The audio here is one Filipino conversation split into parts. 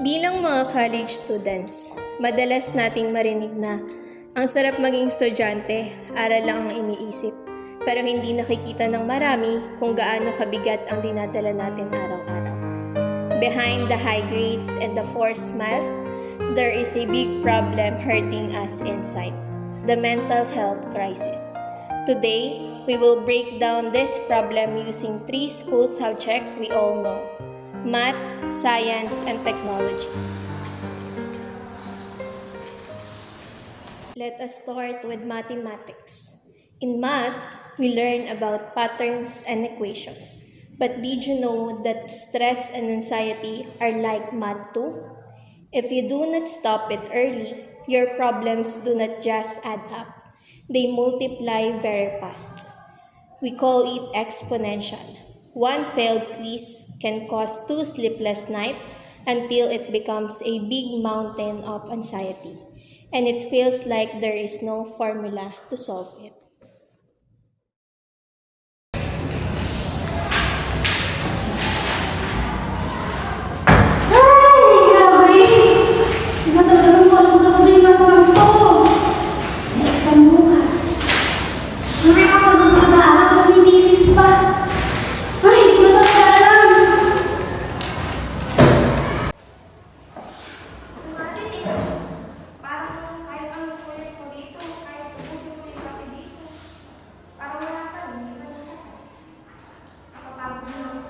Bilang mga college students, madalas nating marinig na ang sarap maging estudyante, aral lang ang iniisip. Pero hindi nakikita ng marami kung gaano kabigat ang dinadala natin araw-araw. Behind the high grades and the forced smiles, there is a big problem hurting us inside, the mental health crisis. Today, we will break down this problem using three school subjects we all know: math, science, and technology. Let us start with mathematics. In math, we learn about patterns and equations. But did you know that stress and anxiety are like math too? If you do not stop it early, your problems do not just add up. They multiply very fast. We call it exponential. One failed quiz can cause 2 sleepless nights until it becomes a big mountain of anxiety, and it feels like there is no formula to solve it. Ay, grabe! Tinatagal mo alam sasabihin ng mga to. May exam bukas. Gawin ka sa susunod na araw, tapos may thesis pa. Ay, hindi ko na talaga alam. Parang kahit anong project mo dito, kahit ubusin mo yung kape dito, parang wala ka, hindi ka nasa. Nakapagod na ako.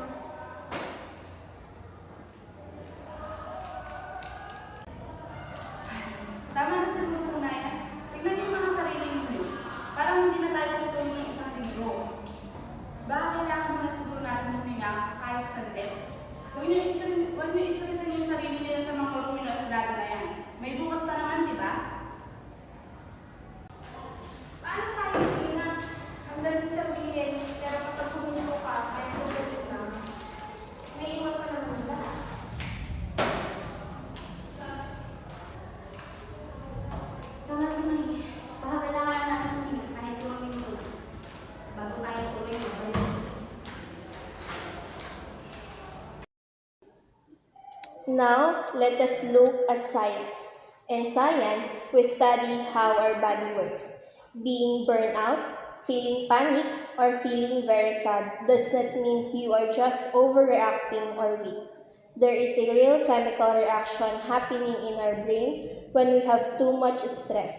Tama na sa grupo na yan. Tignan yung mga sarili mo. Parang hindi na tayo tutulong ng isang linggo. Baka kailangan mo na siguro natin huminga kahit saglit. Huwag niyo istresan yung sarili niya sa mga rumino at dado na yan. May bukas pa naman, di ba? Paano tayo huminga? Ang dami sabihin, pero kapag huminga ka, kahit saglit lang, may iwan ka naman lahat. Tama sa may, baka kailangan natin huminga kahit 2 minuto bago tayo tuloy magbalik. Now, let us look at science. In science, we study how our body works. Being burned out, feeling panic, or feeling very sad does not mean you are just overreacting or weak. There is a real chemical reaction happening in our brain when we have too much stress.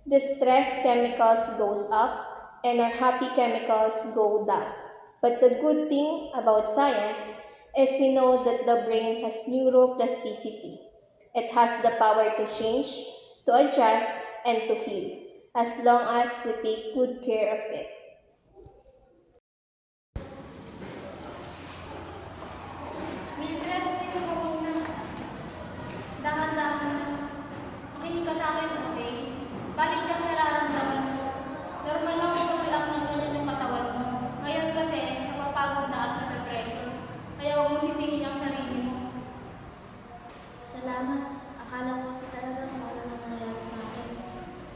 The stress chemicals goes up and our happy chemicals go down. But the good thing about science is we know that the brain has neuroplasticity. It has the power to change, to adjust, and to heal, as long as we take good care of it. Mildred, ito ka muna. Dahan-dahan na. Makinig ka sa akin, okay? Balik ang nararamdaman mo. Normal lang itong react ng ganyan yung katawan mo. Ngayon kasi, napapagod na at na-pressure. Kaya huwag mo sisihin ang sarili mo. Salamat. Akala ko kasi talaga kung ano nang nangyayari sa akin.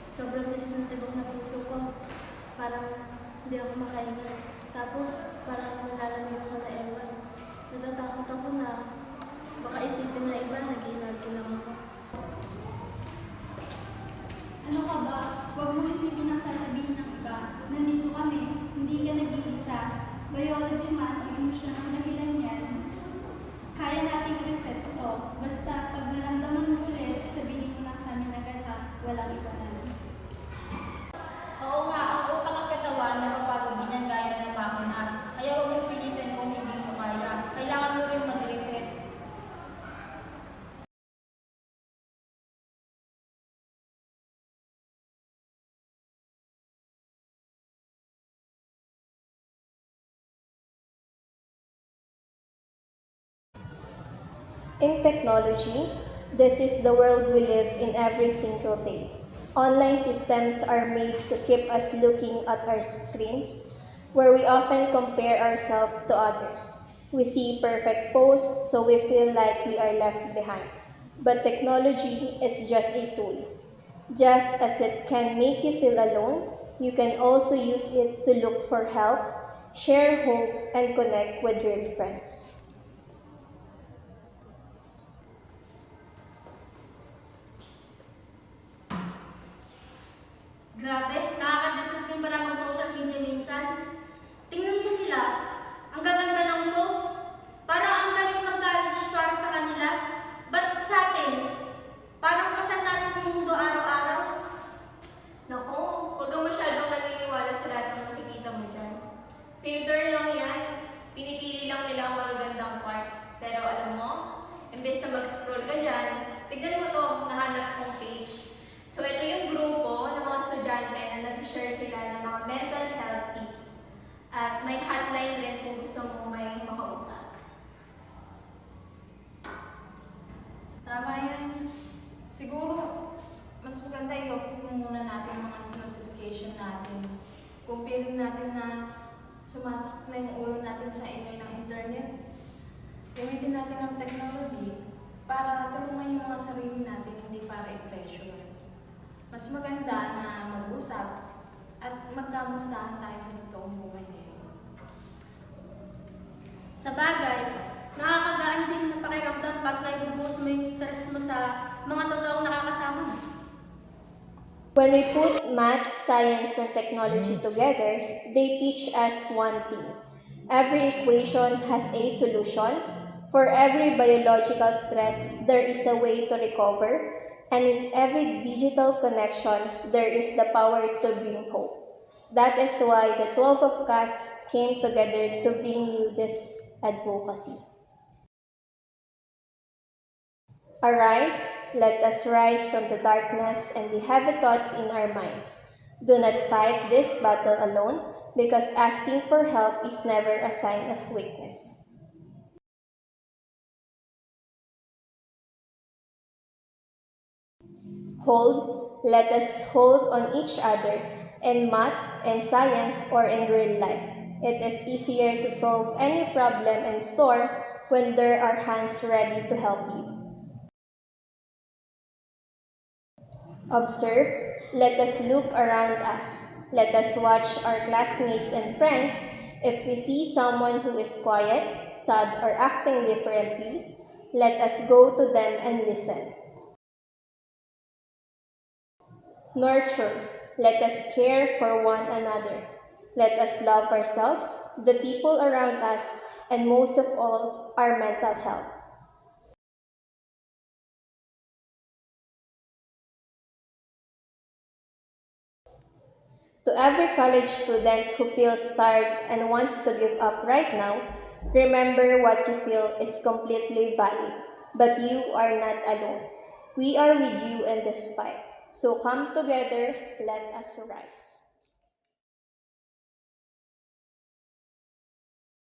Sobrang bilis ng tibok na puso ko. Parang hindi ako makahinga. Tapos parang nalalamig ako na ewan. Natatakot ako na baka isipin na iba, nag-iinarki lang ako. Ano ka ba? Huwag mo isipin ang sasabihin ng iba. Nandito kami, hindi ka nag-iisa. Biology man o emosyon ang dahilan yan. Kaya nating reset to. Basta pag naramdaman mo ulit, sabihin mo lang sa amin agad ha. Walang iba na. Oo nga, ang utak at katawan napapagod din yan gaya ng makina. Kaya huwag mong pilitin kung hindi mo kaya. Kailangan mo rin mag-reset. In technology, this is the world we live in every single day. Online systems are made to keep us looking at our screens, where we often compare ourselves to others. We see perfect posts, so we feel like we are left behind. But technology is just a tool. Just as it can make you feel alone, you can also use it to look for help, share hope, and connect with real friends. Grabe, nakaka-depress din pala mag-social media minsan. Tingnan ko sila, ang gaganda ng post. Parang ang galing mag-college para sa kanila. Ba't sa atin? Parang pasan natin yung mundo araw-araw. Naku, huwag kang masyadong naniniwala sa lahat ng nakikita mo dyan. Filter lang yan. Pinipili lang nila ang magagandang part. Pero alam mo, imbes na mag-scroll ka dyan, tignan mo to, nahanap kong page. So ito yung grupo ng mga estudyante na nag-share sila ng mga mental health tips. At may hotline rin kung gusto mo may makausap. Tama yan. Siguro, mas maganda i-off muna natin mga notification natin. Kung feeling natin na sumasakit na yung ulo natin sa ingay ng internet, gamitin natin ang technology para tulungan yung mga sarili natin, hindi para i-pressure. Mas maganda na mag-usap at magkamustahan tayo sa totoong buhay ngayon. Sa bagay, nakakagaan din sa pakiramdam pag naibubuhos mo yung stress mo sa mga totoong nakakasama mo. When we put math, science, and technology together, they teach us one thing. Every equation has a solution. For every biological stress, there is a way to recover. And in every digital connection, there is the power to bring hope. That is why the 12 of us came together to bring you this advocacy. Arise, let us rise from the darkness and the heavy thoughts in our minds. Do not fight this battle alone, because asking for help is never a sign of weakness. Let us hold on each other in math and science or in real life. It is easier to solve any problem and storm when there are hands ready to help you. Observe, let us look around us. Let us watch our classmates and friends. If we see someone who is quiet, sad, or acting differently, let us go to them and listen. Nurture, let us care for one another. Let us love ourselves, the people around us, and most of all, our mental health. To every college student who feels tired and wants to give up right now, remember what you feel is completely valid, but you are not alone. We are with you in this fight. So come together, let us rise.